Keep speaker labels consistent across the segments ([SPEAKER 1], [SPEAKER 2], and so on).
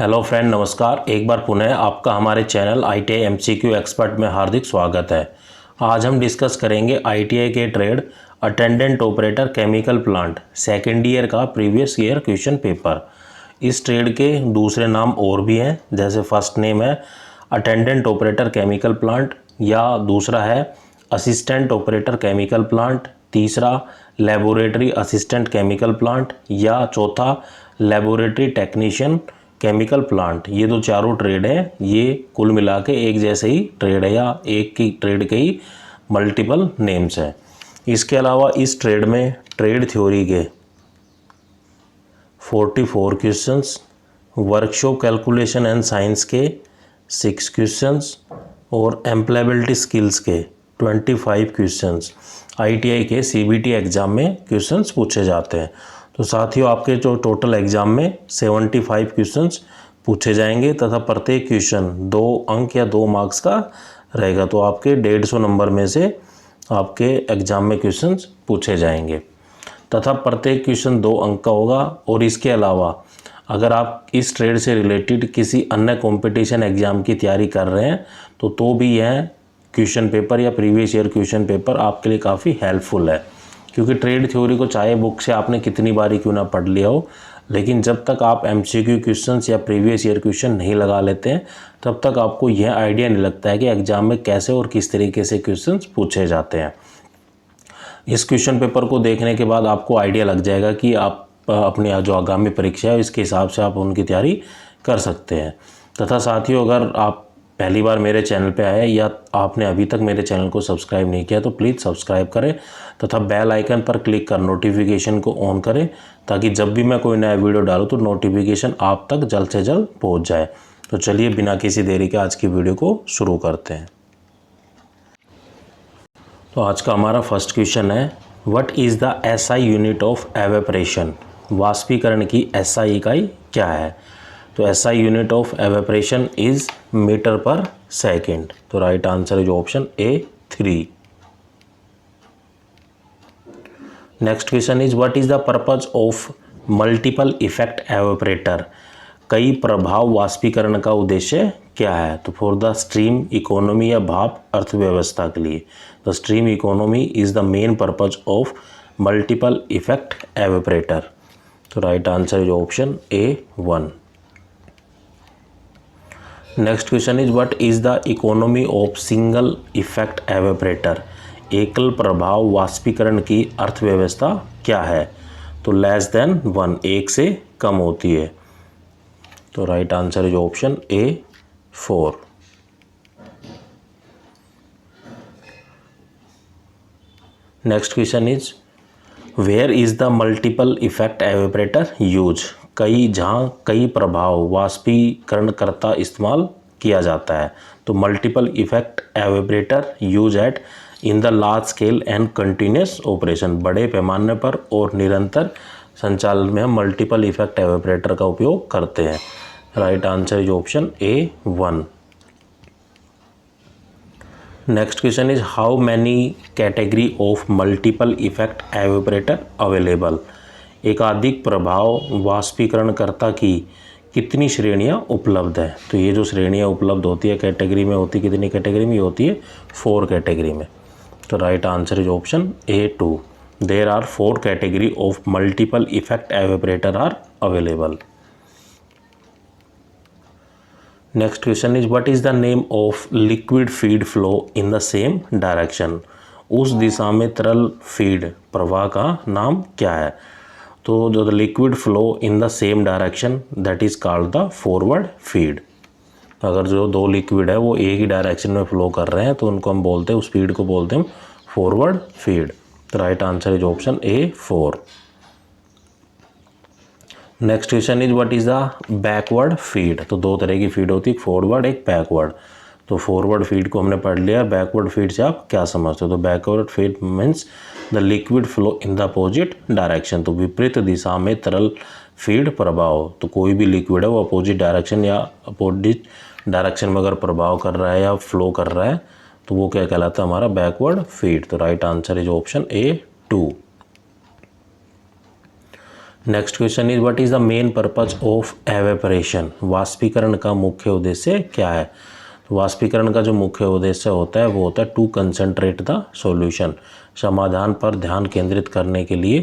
[SPEAKER 1] Hello friend, नमस्कार। एक बार पुनः आपका हमारे चैनल ITI MCQ एक्सपर्ट में हार्दिक स्वागत है। आज हम डिस्कस करेंगे ITI के trade attendant operator chemical plant second year का प्रीवियस ईयर क्वेश्चन पेपर। इस ट्रेड के दूसरे नाम और भी हैं, जैसे फर्स्ट नेम है अटेंडेंट ऑपरेटर केमिकल प्लांट, या दूसरा है असिस्टेंट ऑपरेटर केमिकल प्लांट, तीसरा लेबोरेटरी असिस्टेंट केमिकल प्लांट, या चौथा लेबोरेटरी टेक्नीशियन केमिकल प्लांट। ये जो चारों ट्रेड हैं ये कुल मिला के एक जैसे ही ट्रेड है, या एक की ट्रेड के ही मल्टीपल नेम्स हैं। इसके अलावा इस ट्रेड में ट्रेड थ्योरी के 44 questions, workshop calculation and science के 6 क्वेश्चंस और एम्प्लॉयबिलिटी स्किल्स के 25 क्वेश्चंस ITI के CBT एग्ज़ाम में क्वेश्चंस पूछे जाते हैं। तो साथियों, आपके जो टोटल एग्ज़ाम में 75 क्वेश्चंस पूछे जाएंगे तथा प्रत्येक क्वेश्चन 2 अंक या 2 मार्क्स का रहेगा। तो आपके 150 नंबर में से आपके एग्ज़ाम में क्वेश्चंस पूछे जाएंगे तथा प्रत्येक क्वेश्चन 2 अंक का होगा। और इसके अलावा अगर आप इस ट्रेड से रिलेटेड किसी अन्य कंपटीशन एग्ज़ाम की तैयारी कर रहे हैं तो भी यह क्वेश्चन पेपर या प्रीवियस ईयर क्वेश्चन पेपर आपके लिए काफ़ी हेल्पफुल है, क्योंकि ट्रेड थ्योरी को चाहे बुक से आपने कितनी बारी क्यों ना पढ़ लिया हो, लेकिन जब तक आप MCQ क्वेश्चंस या प्रीवियस ईयर क्वेश्चन नहीं लगा लेते हैं तब तक आपको यह आइडिया नहीं लगता है कि एग्ज़ाम में कैसे और किस तरीके से क्वेश्चंस पूछे जाते हैं। इस क्वेश्चन पेपर को देखने के बाद आपको आइडिया लग जाएगा कि आप अपनी जो आगामी परीक्षा है इसके हिसाब से आप उनकी तैयारी कर सकते हैं। तथा साथियों, अगर आप पहली बार मेरे चैनल पे आए या आपने अभी तक मेरे चैनल को सब्सक्राइब नहीं किया तो प्लीज़ सब्सक्राइब करें तथा बेल आइकन पर क्लिक कर नोटिफिकेशन को ऑन करें, ताकि जब भी मैं कोई नया वीडियो डालूं तो नोटिफिकेशन आप तक जल्द से जल्द पहुंच जाए। तो चलिए बिना किसी देरी के आज की वीडियो को शुरू करते हैं। तो आज का हमारा फर्स्ट क्वेश्चन है, what is the SI unit of evaporation. वाष्पीकरण की SI इकाई क्या है? तो SI unit of evaporation is metre per second. तो right answer is option A 3। Next question is, what is the purpose of multiple effect evaporator. कई प्रभाव वाष्पीकरण का उद्देश्य क्या है? तो फॉर द स्ट्रीम इकोनॉमी या भाप अर्थव्यवस्था के लिए। The stream economy is the main purpose of multiple effect evaporator. तो right answer is option A 1। Next question is, what is the economy of single effect evaporator. एकल प्रभाव वाष्पीकरण की अर्थव्यवस्था क्या है? तो लेस देन 1, एक से कम होती है। तो right answer is option A 4। Next question is, where is the multiple effect evaporator use. जहाँ कई प्रभाव वाष्पीकरणकर्ता इस्तेमाल किया जाता है। तो multiple effect evaporator use at in the large scale and continuous operation. बड़े पैमाने पर और निरंतर संचालन में हम मल्टीपल इफेक्ट एवेपरेटर का उपयोग करते हैं। Right answer is option A 1। Next question is, how many category of multiple effect evaporator available. एकाधिक प्रभाव वाष्पीकरणकर्ता की कितनी श्रेणियां उपलब्ध है? तो ये जो श्रेणियां उपलब्ध होती है कैटेगरी में होती, कितनी कैटेगरी में होती है? 4 कैटेगरी में। तो right answer is option A 2। There are 4 category of multiple effect evaporator are available. Next question is, what is the name of liquid feed flow in the same direction. उस दिशा में तरल feed प्रवाह का नाम क्या है? तो जो the liquid flow in the same direction that is called the forward feed. अगर जो 2 लिक्विड है वो एक ही डायरेक्शन में फ्लो कर रहे हैं तो उनको हम बोलते हैं, उस फीड को बोलते हैं फॉरवर्ड फीड। तो right answer is option A 4। Next question is, what is the backward feed. तो 2 तरह की फीड होती है, एक फॉरवर्ड एक बैकवर्ड। तो फॉरवर्ड फीड को हमने पढ़ लिया। बैकवर्ड फीड से आप क्या समझते हो? तो backward feed means the liquid flow in the opposite direction. तो विपरीत दिशा में तरल फीड प्रभाव। तो कोई भी लिक्विड है वो अपोजिट डायरेक्शन या अपोजिट डायरेक्शन में अगर प्रभाव कर रहा है या फ्लो कर रहा है तो वो क्या कहलाता है? हमारा बैकवर्ड फीड। तो right answer is option A 2। Next question is what is the main purpose of evaporation, वाष्पीकरण का मुख्य उद्देश्य क्या है। वाष्पीकरण का जो मुख्य उद्देश्य होता है वो होता है टू कंसंट्रेट द सॉल्यूशन, समाधान पर ध्यान केंद्रित करने के लिए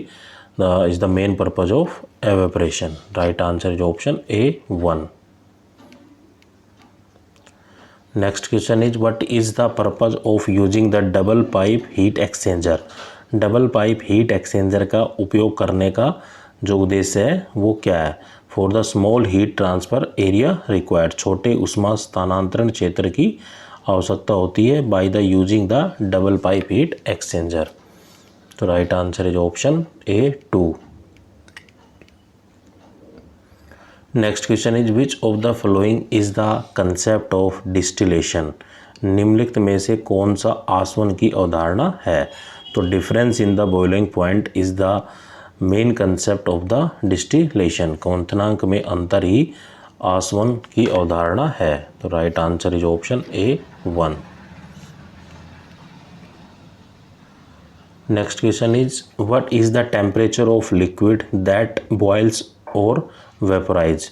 [SPEAKER 1] is the main purpose of evaporation. Right answer is option A1। Next question is what is the purpose of using the double pipe heat exchanger. Double pipe heat exchanger का उपयोग करने का जो उद्देश्य है वो क्या है। For the small heat transfer area required, छोटे उष्मा स्थानांतरण क्षेत्र की आवश्यकता होती है by the using the double pipe heat exchanger. तो right answer is option A2। Next question is which of the following is the concept of distillation. निम्नलिखित में से कौन सा आसवन की अवधारणा है। तो difference in the boiling point is the main concept of the distillation, क्वथनांक में अंतर ही आसवन की अवधारणा है। तो right answer is option A1। Next question is what is the temperature of liquid that boils और वेपोराइज।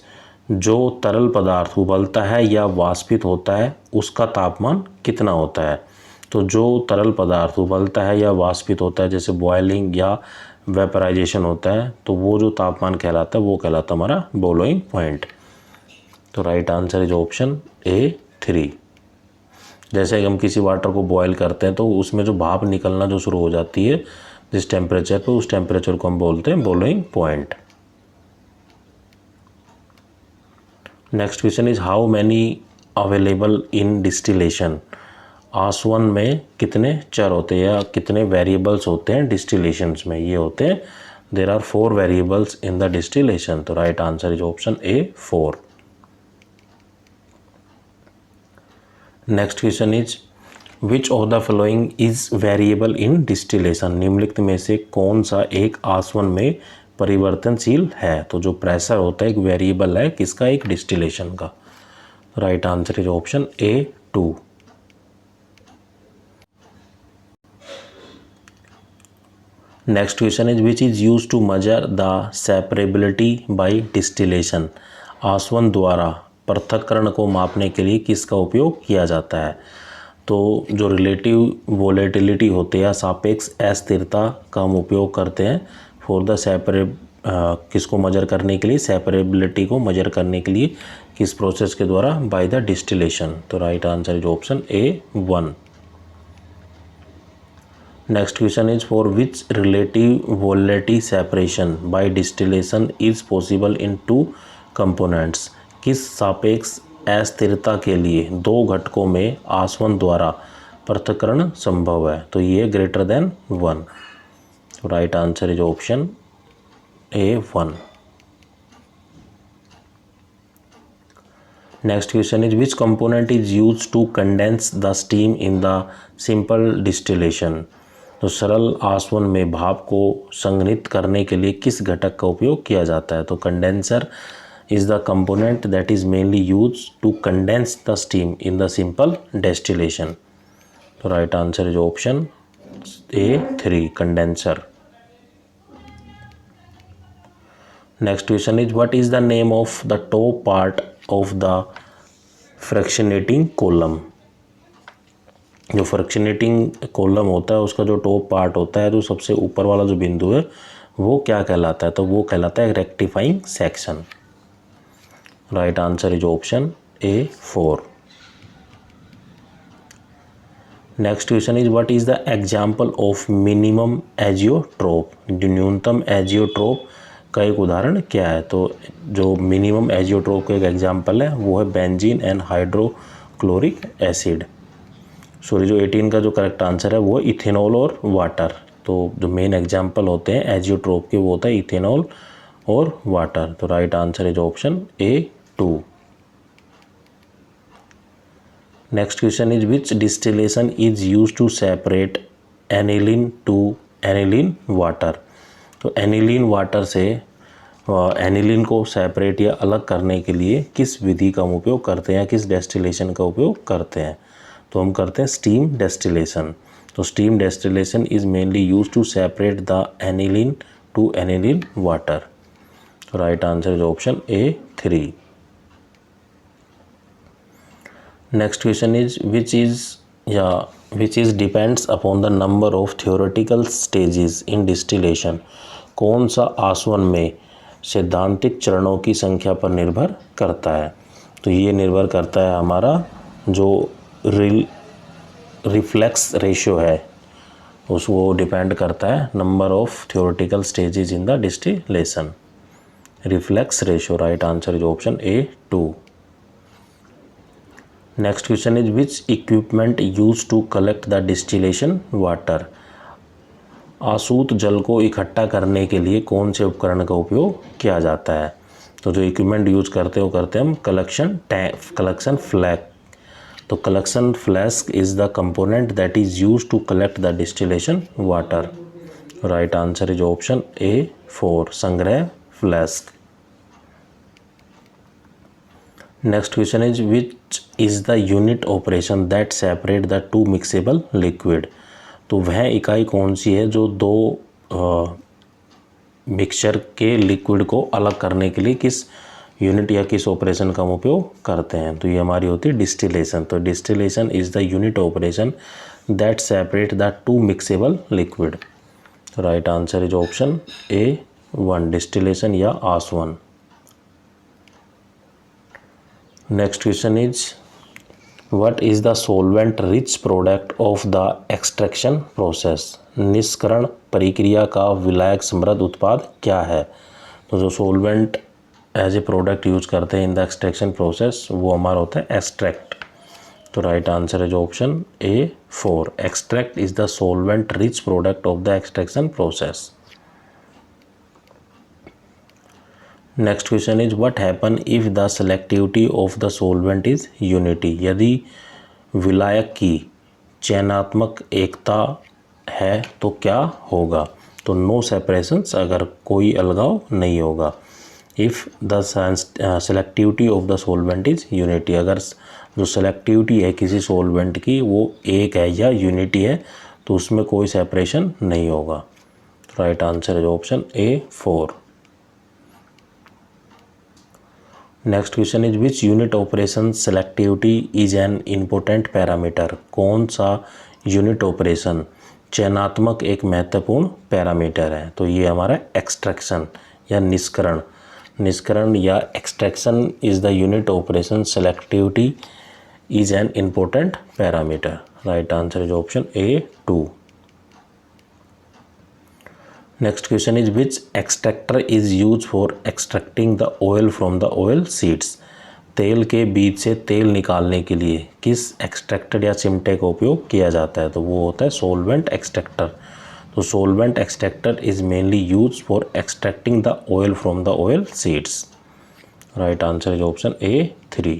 [SPEAKER 1] जो तरल पदार्थ उबलता है या वाष्पित होता है उसका तापमान कितना होता है। तो जो तरल पदार्थ उबलता है या वाष्पित होता है जैसे बॉयलिंग या वेपराइजेशन होता है तो वो जो तापमान कहलाता है वो कहलाता है हमारा बॉइलिंग पॉइंट। तो right answer is option A3। जैसे हम किसी वाटर को बॉयल करते हैं तो उसमें जो भाप निकलना जो शुरू हो जाती है जिस टेम्परेचर पे, उस टेम्परेचर को हम बोलते हैं boiling point. Next question is how many available in distillation. आसवन में कितने चर होते हैं या कितने वेरिएबल्स होते हैं डिस्टिलेशंस में। ये होते हैं there are 4 variables in the distillation. तो right answer is option A4। Next question is which of the following is variable in distillation. निम्नलिखित में से कौन सा एक आसवन में परिवर्तनशील है। तो जो प्रेशर होता है एक वेरिएबल है किसका, एक डिस्टिलेशन का। Right answer is option A2। Next question is which is use to measure the separability by distillation. आसवन द्वारा पृथक्करण को मापने के लिए किसका उपयोग किया जाता है। तो जो रिलेटिव वोलेटिलिटी होती है, सापेक्ष अस्थिरता का हम उपयोग करते हैं फॉर द किसको मेजर करने के लिए, सेपरेबिलिटी को मेजर करने के लिए किस प्रोसेस के द्वारा, बाय द डिस्टिलेशन। तो right answer is option A1। Next question is for which relative volatility separation by distillation is possible in 2 components. किस सापेक्ष अस्थिरता के लिए 2 घटकों में आसवन द्वारा पृथक्करण संभव है। तो ये greater than 1। Right answer is option A1। Next question is which component is use to condense the steam in the simple distillation. तो सरल आसवन में भाप को संघनित करने के लिए किस घटक का उपयोग किया जाता है। तो condenser is the component that is mainly used to condense the steam in the simple distillation. So right answer is option A3, condenser. Next question is what is the name of the top part of the fractionating column। जो fractionating column होता है उसका जो top part होता है, जो सबसे ऊपर वाला जो बिंदु है वो क्या कहलाता है। तो वो कहलाता है rectifying section. Right answer is option A4। Next question is what is the example of minimum azeotrope. जो न्यूनतम एजियोट्रोप का एक उदाहरण क्या है। तो जो मिनिमम एजियोट्रोप का एक एग्जाम्पल है वो है benzene and hydrochloric acid. Sorry, जो 18 का जो करेक्ट आंसर है वो इथेनॉल और वाटर। तो जो मेन एग्जाम्पल होते हैं एजियोट्रोप के वो होता है इथेनॉल और वाटर। तो right answer is option A2। Next question is which distillation is use to separate aniline to aniline water. तो एनिलीन वाटर से एनिलीन को सेपरेट या अलग करने के लिए किस विधि का हम उपयोग करते हैं, किस डेस्टिलेशन का उपयोग करते हैं। तो हम करते हैं स्टीम डेस्टिलेशन। तो steam distillation is mainly use to separate the aniline to aniline water. Right answer is option A 3. Next question is which is depends upon the number of theoretical stages in distillation. कौन सा आसवन में सैद्धांतिक चरणों की संख्या पर निर्भर करता है. तो ये निर्भर करता है हमारा जो रिफ्लेक्स रेशियो है वो डिपेंड करता है number of theoretical stages in the distillation. Reflux ratio. Right answer is option A 2. Next question is which equipment use to collect the distillation water. आसूत जल को इकट्ठा करने के लिए कौन से उपकरण का उपयोग किया जाता है. तो जो इक्विपमेंट यूज करते हैं वो करते हैं हम कलेक्शन फ्लैस्क. तो collection flask is the component that is use to collect the distillation water. Right answer is option A 4. संग्रह flask. Next question is which is the unit operation that separate the two mixable liquid. तो वह इकाई कौन सी है जो दो mixture के liquid को अलग करने के लिए किस यूनिट या किस ऑपरेशन का हम उपयोग करते हैं. तो ये हमारी होती है डिस्टिलेशन. तो distillation is the unit operation that separate the two mixable liquid. Right answer is option A 1. Distillation या आसवन. Next question is what is the solvent rich product of the extraction process. निष्करण प्रक्रिया का विलायक समृद्ध उत्पाद क्या है. तो जो solvent as a product use करते हैं इन द एक्सट्रैक्शन प्रोसेस वो हमारा होता है एक्सट्रैक्ट. तो right answer is option A 4. Extract is the solvent rich product of the extraction process. Next question is what happen if the selectivity of the solvent is unity. यदि विलायक की चयनात्मक एकता है तो क्या होगा. तो नो सेपरेशंस. अगर कोई अलगाव नहीं होगा. If the selectivity of the solvent is unity. अगर जो सेलेक्टिविटी है किसी सॉल्वेंट की वो एक है या यूनिटी है तो उसमें कोई सेपरेशन नहीं होगा. Right answer is option A 4. Next question is which unit operation selectivity is an important parameter. कौन सा यूनिट ऑपरेशन चयनात्मक एक महत्वपूर्ण पैरामीटर है. तो ये हमारा एक्सट्रैक्शन या निष्करण या extraction is the unit operation selectivity is an important parameter. Right answer is option A 2. Next question is which extractor is use for extracting the oil from the oil seeds. तेल के बीज से तेल निकालने के लिए किस एक्सट्रैक्टर या चिमटे का उपयोग किया जाता है. तो वो होता है सॉल्वेंट एक्सट्रैक्टर. तो solvent extractor is mainly use for extracting the oil from the oil seeds. Right answer is option A 3.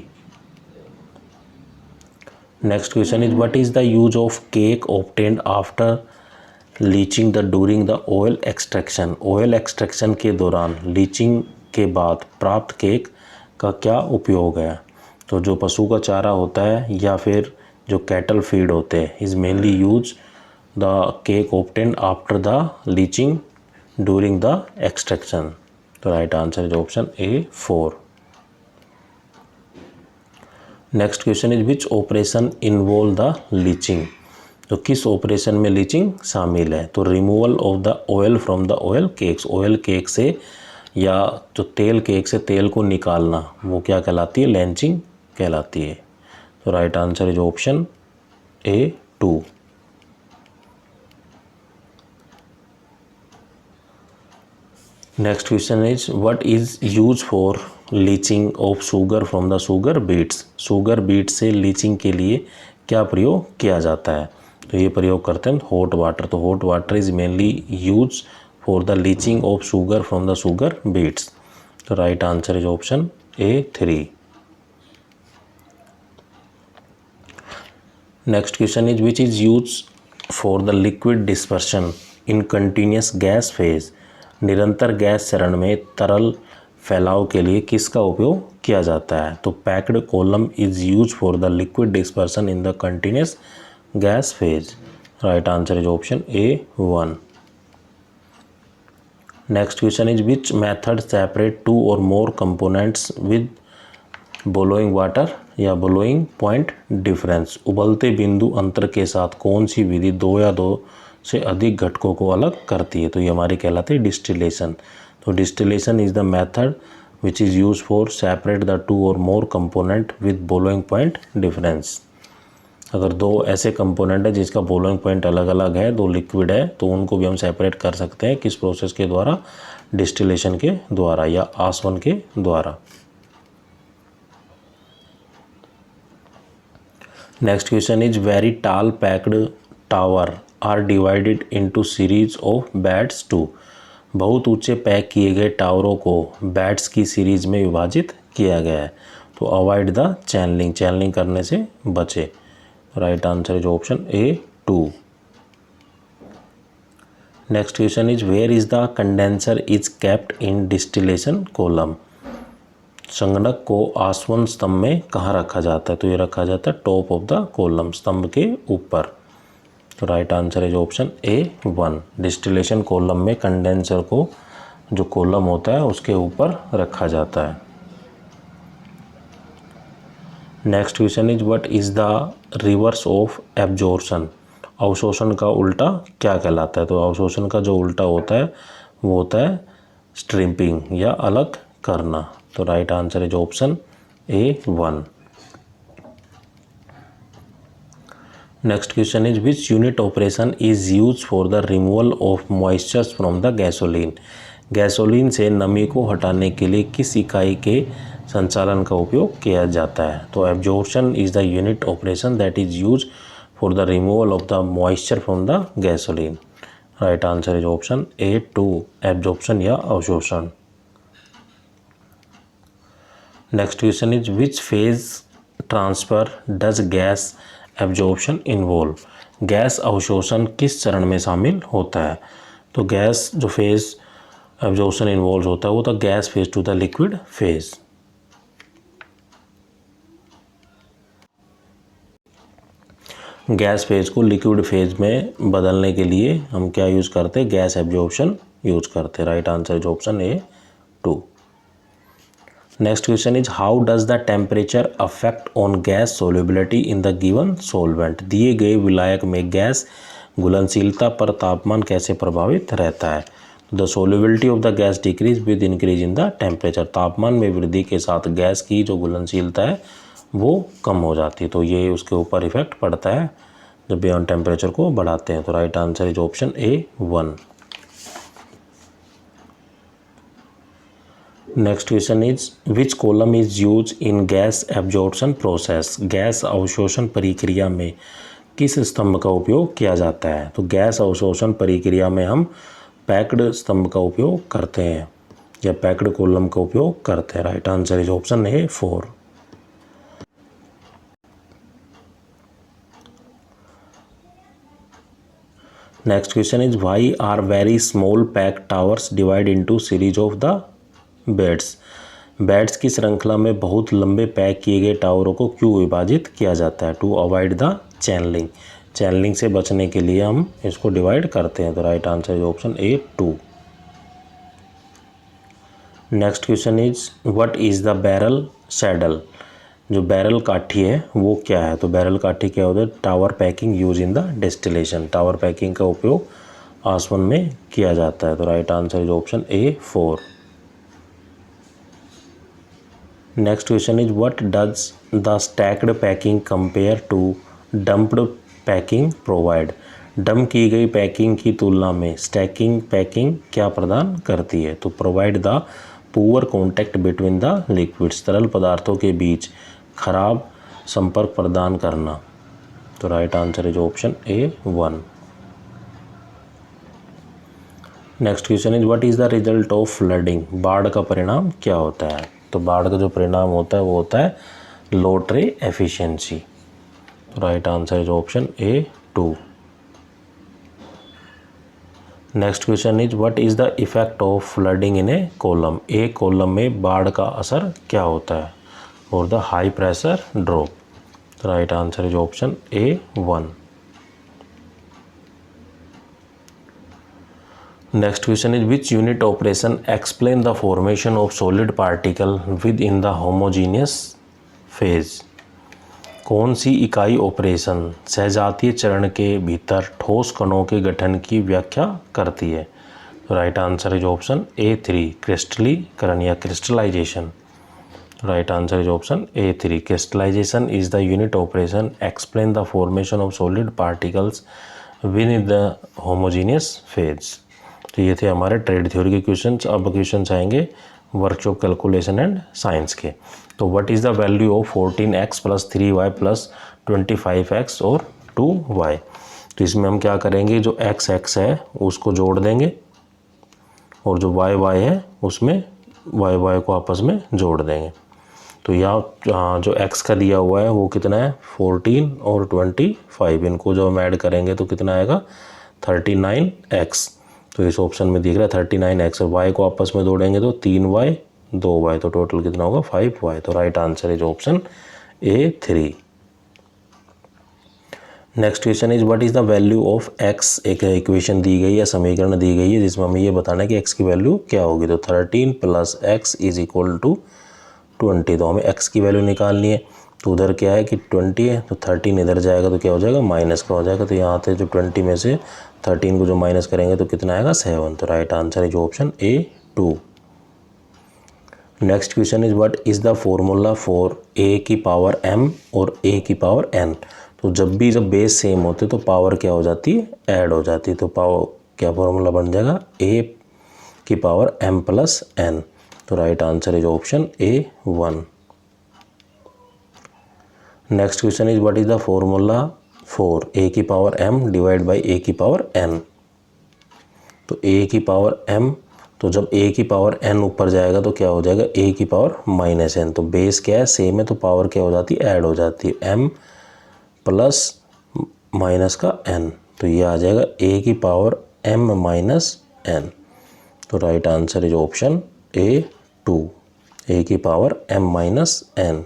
[SPEAKER 1] Next question is what is the use of cake obtained after leaching the during the oil extraction. Oil extraction के दौरान leaching के बाद प्राप्त cake का क्या उपयोग है. तो जो पशु का चारा होता है या फिर जो कैटल फीड होते हैं is mainly use the cake obtain after the leaching during the extraction. तो right answer is option A 4. Next question is which operation involve the leaching. तो किस ऑपरेशन में लीचिंग शामिल है. तो removal of the oil from the oil cakes. Oil cake से या जो तेल केक से तेल को निकालना वो क्या कहलाती है. लैंचिंग कहलाती है. तो right answer is option A 2. Next question is what is use for leaching of sugar from the sugar beets. Sugar beet से लीचिंग के लिए क्या प्रयोग किया जाता है. तो ये प्रयोग करते हैं हॉट वाटर. तो hot water is mainly use for the leaching of sugar from the sugar beets. तो right answer is option A 3. Next question is which is use for the liquid dispersion in continuous gas phase. निरंतर gas चरण में तरल फैलाव के लिए किसका उपयोग किया जाता है. तो packed column is use for the liquid dispersion in the continuous gas phase. Right answer is option A 1. Next question is which method separate two और more components with boiling water या बोलोइंग पॉइंट डिफरेंस। उबलते बिंदु अंतर के साथ कौन सी विधि दो या दो से अधिक घटकों को अलग करती है? तो ये हमारी कहलाती है डिस्टिलेशन। तो distillation is the method which is use for separate the to और मोर कंपोनेंट विद बोलोइंग पॉइंट डिफरेंस। अगर दो ऐसे कंपोनेंट है जिसका बोलोइंग पॉइंट अलग अलग है, दो लिक्विड है, तो उनको भी हम सेपरेट कर सकते हैं। किस प्रोसेस के द्वारा? डिस्टिलेशन के द्वारा या आसवन के द्वारा। Next question is very tall packed tower are divided into series of beds to. बहुत ऊंचे पैक किए गए टावरों को बेड्स की सीरीज में विभाजित किया गया है। तो अवॉइड द चैनलिंग, चैनलिंग करने से बचे। Right answer is option A 2। Next question is where is the condenser is kept in distillation column. संगणक को आसवन स्तंभ में कहाँ रखा जाता है? तो ये रखा जाता है टॉप ऑफ द कॉलम, स्तंभ के ऊपर। तो right answer is option A 1। Distillation column में कंडेंसर को जो कॉलम होता है उसके ऊपर रखा जाता है। Next question is what is the reverse of absorption. अवशोषण का उल्टा क्या कहलाता है? तो अवशोषण का जो उल्टा होता है वो होता है स्ट्रिपिंग या अलग करना। तो right answer is option A 1। Next question is which unit operation is use for the removal of moistures from the gasoline. Gasoline से नमी को हटाने के लिए किस इकाई के संचालन का उपयोग किया जाता है? तो absorption is the unit operation that is use for the removal of the moisture from the gasoline. Right answer is option A 2, absorption या अवशोषण। Next question is which phase transfer does gas absorption involve. Gas अवशोषण किस चरण में शामिल होता है? तो गैस जो फेज एब्जॉर्प्शन इन्वॉल्व होता है वो तो gas phase two the liquid phase. Gas phase को लिक्विड फेज में बदलने के लिए हम क्या यूज करते हैं? गैस एब्जॉर्प्शन यूज करते हैं। Right answer is option A 2। Next question is how does the temperature affect on gas solubility in the given solvent. दिए गए विलायक में गैस घुलनशीलता पर तापमान कैसे प्रभावित रहता है? The solubility of the gas decrease with increase in the temperature. तापमान में वृद्धि के साथ गैस की जो घुलनशीलता है वो कम हो जाती है। तो ये उसके ऊपर इफेक्ट पड़ता है जब भी हम टेम्परेचर को बढ़ाते हैं। तो right answer is option A 1। Next question is which column is use in gas absorption process. Gas अवशोषण प्रक्रिया में किस स्तंभ का उपयोग किया जाता है? तो गैस अवशोषण प्रक्रिया में हम पैक्ड स्तंभ का उपयोग करते हैं या पैक्ड कॉलम का उपयोग करते हैं। Right answer is option A 4। Next question is why are very small pack towers divide into series of the beds. Beds की श्रृंखला में बहुत लंबे पैक किए गए टावरों को क्यों विभाजित किया जाता है? To avoid the channelling, channelling से बचने के लिए हम इसको डिवाइड करते हैं। तो right answer is option A 2। Next question is what is the barrel saddle. जो बैरल काठी है वो क्या है? तो बैरल काठी क्या होता है? Tower packing use in the distillation. Tower packing का उपयोग आसवन में किया जाता है। तो right answer is option A 4। Next question is what does the stacked packing compare to dumped packing provide. Dump की गई पैकिंग की तुलना में स्टैकिंग पैकिंग क्या प्रदान करती है? तो provide the poor contact between the liquids. तरल पदार्थों के बीच खराब संपर्क प्रदान करना। तो right answer is option A 1। Next question is what is the result of flooding. बाढ़ का परिणाम क्या होता है? तो बाढ़ का जो परिणाम होता है वो होता है लो ट्रे एफिशिएंसी। तो right answer is option A 2। Next question is what is the effect of flooding in A column. एक कॉलम में बाढ़ का असर क्या होता है? और द हाई प्रेशर ड्रॉप। तो right answer is option A 1। Next question is which unit operation explain the formation of solid particle with in the homogeneous phase. कौन सी इकाई ऑपरेशन सजातीय चरण के भीतर ठोस कणों के गठन की व्याख्या करती है। Right answer is option A3 क्रिस्टलीकरण या crystallisation. Right answer is option A3 crystallisation is the unit operation explain the formation of solid particles within the homogeneous phase. तो ये थे हमारे ट्रेड थ्योरी के क्वेश्चंस। अब क्वेश्चंस आएंगे workshop calculation and science के। तो what is the value of 14x + 3y + 25x और 2y। तो इसमें हम क्या करेंगे, जो x है उसको जोड़ देंगे और जो y है उसमें y को आपस में जोड़ देंगे। तो यहाँ जो x का दिया हुआ है वो कितना है 14 और 25, इनको जो हम ऐड करेंगे तो कितना आएगा 39x। तो इस ऑप्शन में दिख रहा है 39x और y को आपस में जोड़ेंगे तो 3y 2y, तो टोटल कितना होगा 5y। तो right answer is option A3। Next question is what is the value of x। एक इक्वेशन दी गई है, समीकरण दी गई है जिसमें हमें ये बताना है कि x की वैल्यू क्या होगी। तो 13 + x = 20। तो हमें x की वैल्यू निकालनी है। तो उधर क्या है कि 20 है, तो 13 इधर जाएगा तो क्या हो जाएगा माइनस का हो जाएगा। तो यहाँ से जो 20 में से 13 को जो माइनस करेंगे तो कितना आएगा 7। तो right answer is option A2। Next question is what is the formula for a⁴m और a⁴n। तो जब बेस सेम होते तो पावर क्या हो जाती है ऐड हो जाती है। तो पावर क्या फॉर्मूला बन जाएगा a⁴m + n। तो right answer is option A1। Next question is what is the formula for a⁴m / a⁴n। तो a⁴m, तो जब a⁴n ऊपर जाएगा तो क्या हो जाएगा a⁻−n। तो बेस क्या है सेम है तो पावर क्या हो जाती है ऐड हो जाती है m + -n। तो ये आ जाएगा a⁻m−n। तो right answer is option A2 a⁻m−n।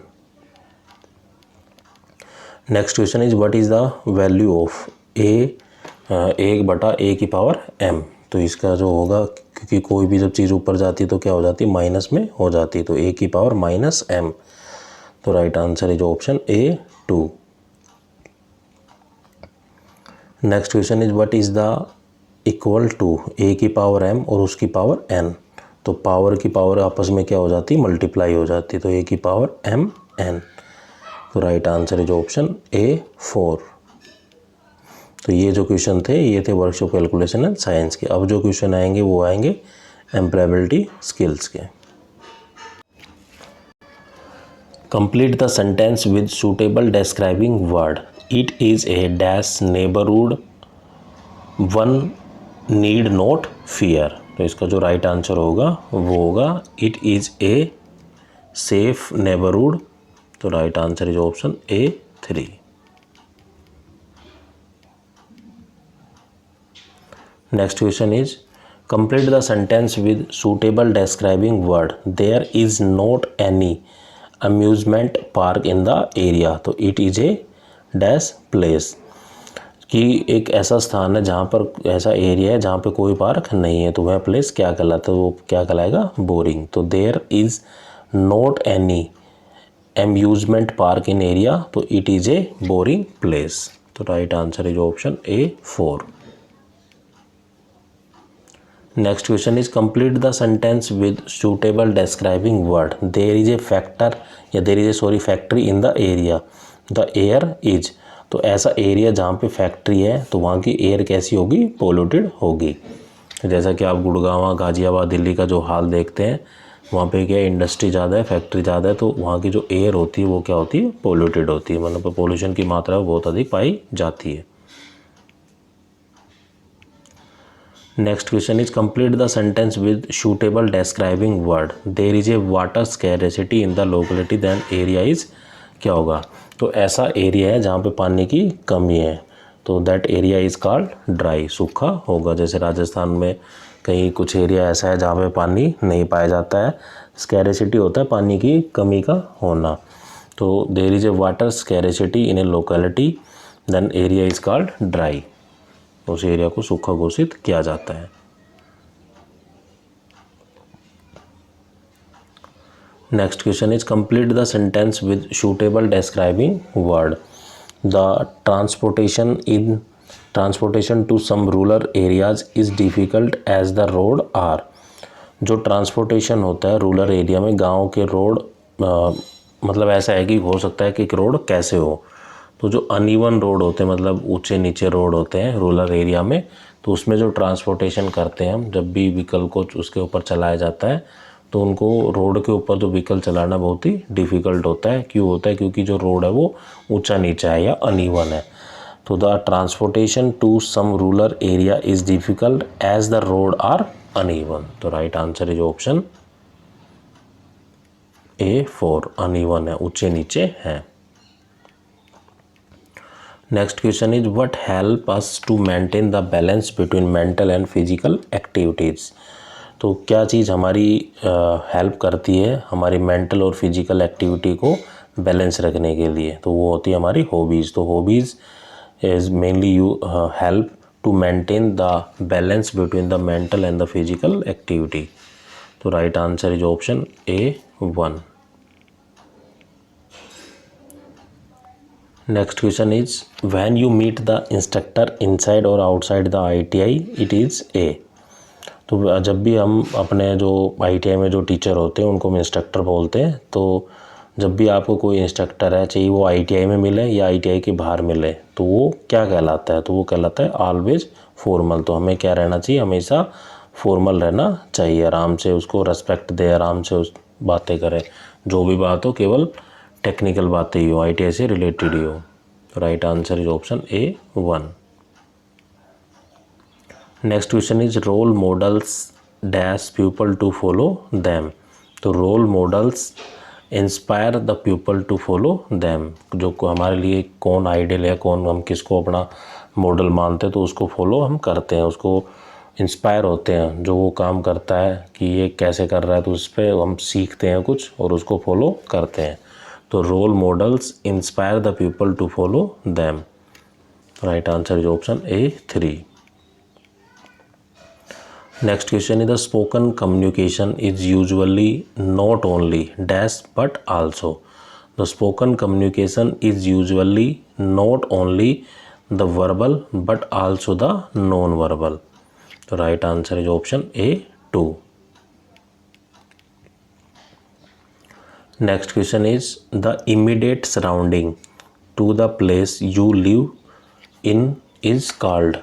[SPEAKER 1] Next question is what is the value of a1/a⁴m। तो इसका जो होगा, क्योंकि कोई भी जब चीज़ ऊपर जाती है तो क्या हो जाती है माइनस में हो जाती है, तो a⁻−m। तो right answer is option A2। Next question is what is the equal to a⁴m और उसकी पावर n। तो पावर की पावर आपस में क्या हो जाती है मल्टीप्लाई हो जाती है, तो a⁴mn। तो right answer is option A4। तो ये जो क्वेश्चन थे ये थे वर्कशॉप कैलकुलेशन एंड साइंस के। अब जो क्वेश्चन आएंगे वो आएंगे एम्प्लॉयबिलिटी स्किल्स के। Complete the sentence with suitable describing word. It is a dash neighbourhood one need not fear. तो इसका जो राइट आंसर होगा वो होगा it is a safe neighbourhood. तो right answer is option A3। Next question is complete the sentence with suitable describing word. There is not any amusement park in the area. तो it is a dash place, कि एक ऐसा स्थान है जहाँ पर ऐसा एरिया है जहाँ पे कोई पार्क नहीं है, तो वह प्लेस क्या कहलाता है, वो क्या कहलाएगा बोरिंग। तो there is not any amusement park in area, तो it is a boring place. तो right answer is option A4। Next question is complete the sentence with suitable describing word. There is a factor या there is a factory in the area the air is. तो ऐसा area जहाँ पे factory है तो वहाँ की air कैसी होगी पोल्यूटेड होगी। जैसा कि आप गुड़गांव गाजियाबाद दिल्ली का जो हाल देखते हैं, वहाँ पे क्या इंडस्ट्री ज़्यादा है फैक्ट्री ज़्यादा है, तो वहाँ की जो एयर होती है वो क्या होती है पोल्यूटेड होती है, मतलब पोल्यूशन की मात्रा बहुत अधिक पाई जाती है। Next question is complete the sentence with suitable describing word. There is a water scarcity in the locality then area is. क्या होगा, तो ऐसा एरिया है जहाँ पे पानी की कमी है, तो that area is called dry, सूखा होगा। जैसे राजस्थान में कहीं कुछ एरिया ऐसा है जहाँ पे पानी नहीं पाया जाता है, स्कैरसिटी होता है पानी की कमी का होना। तो there is a water scarcity in a locality then area is called dry, उस एरिया को सूखा घोषित किया जाता है। Next question is complete the sentence with suitable describing word. The transportation to some rural areas is difficult as the road are. जो transportation होता है रूरल एरिया में, गांव के रोड मतलब ऐसा है कि हो सकता है कि एक रोड कैसे हो, तो जो अनइवन रोड होते हैं मतलब ऊंचे नीचे रोड होते हैं रूरल एरिया में, तो उसमें जो ट्रांसपोर्टेशन करते हैं हम, जब भी व्हीकल को उसके ऊपर चलाया जाता है तो उनको रोड के ऊपर जो व्हीकल चलाना बहुत ही डिफ़िकल्ट होता है। क्यों होता है? क्योंकि जो रोड है वो ऊंचा नीचा है या अनइवन है। तो the transportation to some rural area is difficult as the road are uneven. तो right answer is option A4, uneven है, ऊंचे नीचे है। Next question is what help us to maintain the balance between mental and physical activities. तो क्या चीज़ हमारी help करती है हमारी मेंटल और फिजिकल एक्टिविटी को बैलेंस रखने के लिए? तो वो होती है हमारी हॉबीज़। तो hobbies is mainly you help to maintain the balance between the mental and the physical activity. तो right answer is option A1। Next question is when you meet the instructor inside और outside the ITI it is A। तो जब भी हम अपने जो ITI में जो टीचर होते हैं उनको हम इंस्ट्रक्टर बोलते हैं। तो जब भी आपको कोई इंस्ट्रक्टर है, चाहे वो ITI में मिले या ITI के बाहर मिले, तो वो क्या कहलाता है? तो वो कहलाता है ऑलवेज फॉर्मल। तो हमें क्या रहना चाहिए? हमेशा फॉर्मल रहना चाहिए, आराम से उसको रेस्पेक्ट दे, आराम से उस बातें करें, जो भी बात हो केवल टेक्निकल बातें ही हो, ITI से रिलेटेड ही हो। Right answer is option A1। Next question is role models dash people to follow them. तो role models inspire the people to follow them. जो हमारे लिए कौन आइडियल है, कौन हम किसको अपना मॉडल मानते हैं तो उसको फॉलो हम करते हैं, उसको इंस्पायर होते हैं। जो वो काम करता है कि ये कैसे कर रहा है तो उस पर हम सीखते हैं कुछ और उसको फॉलो करते हैं। तो role models inspire the people to follow them. Right answer is option A3। Next question is the spoken communication is usually not only dash but also. The spoken communication is usually not only the verbal but also the non verbal. तो right answer is option A2। Next question is the immediate surrounding to the place you live in is called.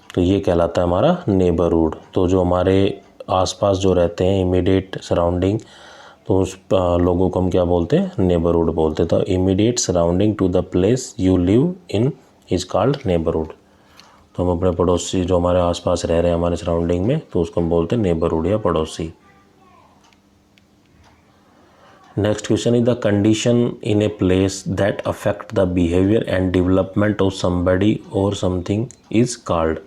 [SPEAKER 1] तो ये कहलाता है हमारा neighbourhood. तो जो हमारे आसपास जो रहते हैं इमीडिएट सराउंडिंग, तो उस लोगों को हम क्या बोलते हैं? नेबरहुड बोलते हैं। तो immediate surrounding to the place you live in is called neighbourhood. तो हम अपने पड़ोसी जो हमारे आसपास रह रहे हैं हमारे सराउंडिंग में, तो उसको हम बोलते हैं नेबरहुड या पड़ोसी। Next question is the condition in a place that affect the behaviour and development of somebody और समथिंग इज कॉल्ड।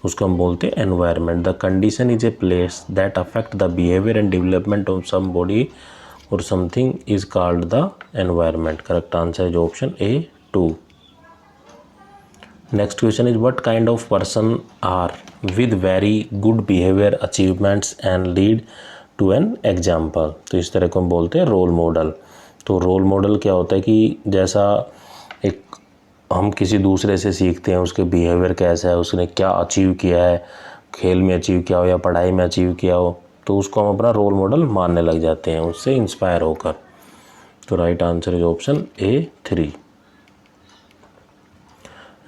[SPEAKER 1] उसको हम बोलते हैं environment. The condition is a place that affect the behaviour and development of somebody और something is called the environment. Correct answer is option A2। Next question is what kind of person are with very good behaviour achievements and lead to an example. तो इस तरह को हम बोलते हैं role model. तो role model क्या होता है कि जैसा एक हम किसी दूसरे से सीखते हैं उसके बिहेवियर कैसा है, उसने क्या अचीव किया है, खेल में अचीव किया हो या पढ़ाई में अचीव किया हो, तो उसको हम अपना रोल मॉडल मानने लग जाते हैं उससे इंस्पायर होकर। तो right answer is option A3।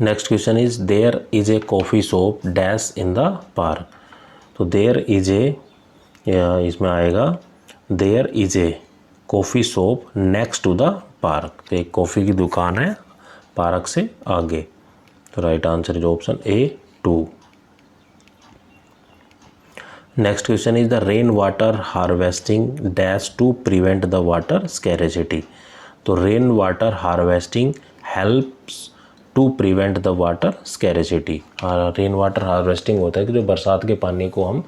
[SPEAKER 1] Next question is there is a coffee shop dash in the park. तो देयर इज ए, इसमें आएगा there is a coffee shop next to the park. तो एक कॉफ़ी की दुकान है पार्क से आगे। तो right answer is option A2। Next question is the rain water harvesting dash to prevent the water scarcity. तो rain water harvesting helps to prevent the water scarcity. Rain water harvesting होता है कि जो बरसात के पानी को हम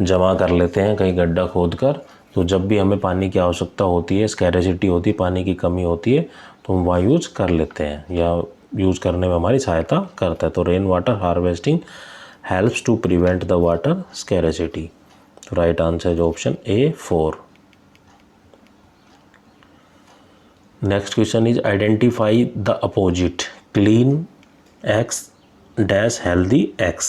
[SPEAKER 1] जमा कर लेते हैं कहीं गड्ढा खोद कर, तो जब भी हमें पानी की आवश्यकता होती है, स्कैरेसिटी होती है, पानी की कमी होती है, तो हम वहाँ यूज़ कर लेते हैं या यूज़ करने में हमारी सहायता करता है। तो rain water harvesting helps to prevent the water scarcity. तो right answer is option A4। Next question is identify the opposite clean x dash healthy x.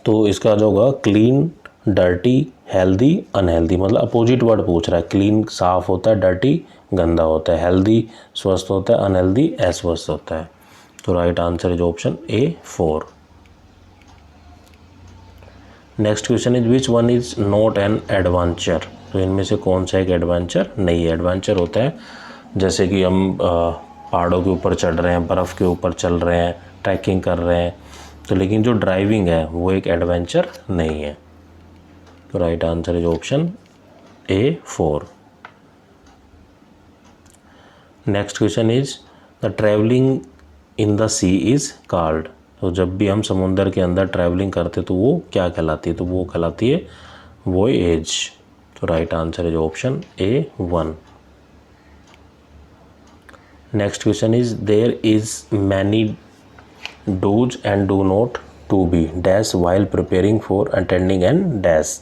[SPEAKER 1] तो इसका जो होगा क्लीन डर्टी हेल्दी अनहेल्दी, मतलब अपोजिट वर्ड पूछ रहा है। Clean साफ होता है, डर्टी गंदा होता है, हेल्दी स्वस्थ होता है, अनहेल्दी अस्वस्थ होता है। तो right answer is option A 4। Next question is which one is not an adventure. तो इनमें से कौन सा एक एडवेंचर नहीं है। एडवेंचर होता है जैसे कि हम पहाड़ों के ऊपर चढ़ रहे हैं, बर्फ़ के ऊपर चल रहे हैं, ट्रैकिंग कर रहे हैं। तो लेकिन जो ड्राइविंग है वो एक एडवेंचर नहीं है। तो right answer is option A 4। Next question is the travelling in the sea is called. तो जब भी हम समुंदर के अंदर ट्रैवलिंग करते तो वो क्या कहलाती है। तो वो कहलाती है वॉयेज। तो right answer is option A 1। Next question is there is many dos and do not to be dash while preparing for attending and dash.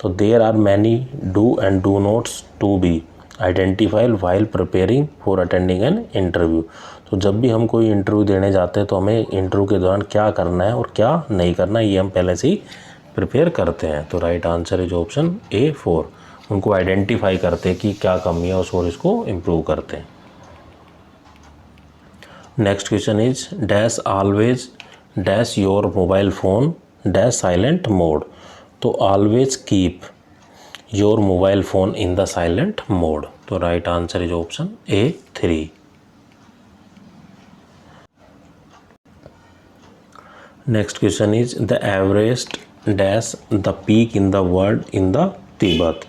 [SPEAKER 1] तो there are many do and do nots to be identified while preparing for attending an interview. तो जब भी हम कोई interview देने जाते हैं तो हमें इंटरव्यू के दौरान क्या करना है और क्या नहीं करना है ये हम पहले से ही प्रिपेयर करते हैं। तो right answer is option A 4। उनको आइडेंटिफाई करते हैं कि क्या कमी है और इसको इम्प्रूव करते हैं। Next question is dash always dash your mobile phone dash silent mode. तो always keep your mobile phone in the silent mode. तो right answer is option A 3। Next question is the Everest dash the peak in the world in the Tibet.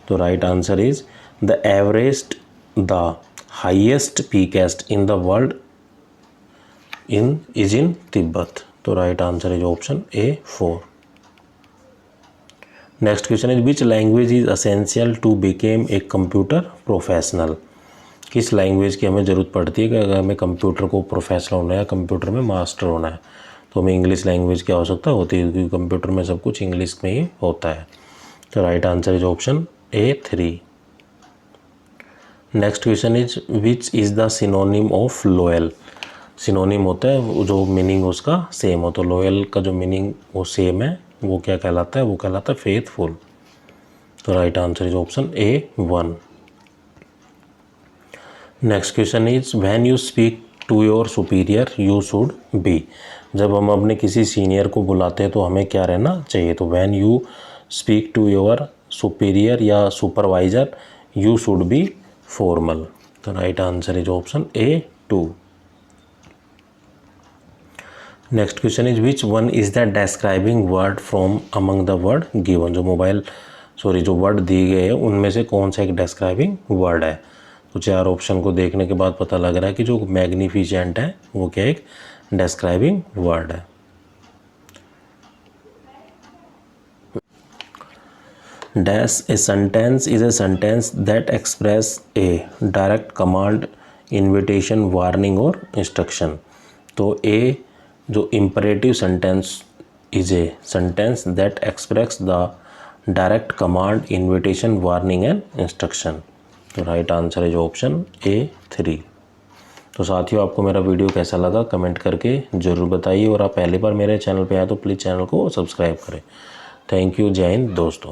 [SPEAKER 1] तो right answer is the Everest the highest peakest in the world is in Tibet. तो right answer is option A 4। Next question is which language is essential to became a computer professional. किस language की हमें ज़रूरत पड़ती है कि अगर हमें कंप्यूटर को प्रोफेशनल होना है या कंप्यूटर में मास्टर होना है तो हमें इंग्लिश लैंग्वेज की आवश्यकता होती है, क्योंकि कंप्यूटर में सब कुछ इंग्लिश में ही होता है। तो right answer is option A 3। Next question is which is the synonym of loyal. Synonym होता है जो मीनिंग उसका सेम हो। तो लॉयल का जो मीनिंग वो सेम है वो क्या कहलाता है, वो कहलाता है फेथफुल। तो right answer is option A 1। Next question is when you speak to your superior you should be. जब हम अपने किसी सीनियर को बुलाते हैं तो हमें क्या रहना चाहिए। तो when you speak to your superior या supervisor you should be formal. तो right answer is option A 2। Next question is which one is the describing word from among the word given. जो वर्ड दिए गए हैं उनमें से कौन सा एक डिस्क्राइबिंग वर्ड है। तो 4 ऑप्शन को देखने के बाद पता लग रहा है कि जो मैग्निफिसेंट है वो क्या एक डिस्क्राइबिंग वर्ड है। Dash a sentence is a sentence that express a direct command invitation warning और इंस्ट्रक्शन। तो ए जो imperative sentence is a sentence that express the direct command invitation warning and instruction. तो right answer is option A 3। तो साथियों आपको मेरा video कैसा लगा कमेंट करके ज़रूर बताइए और आप पहली बार मेरे चैनल पे आए तो प्लीज़ चैनल को सब्सक्राइब करें। Thank you. जय हिंद दोस्तों।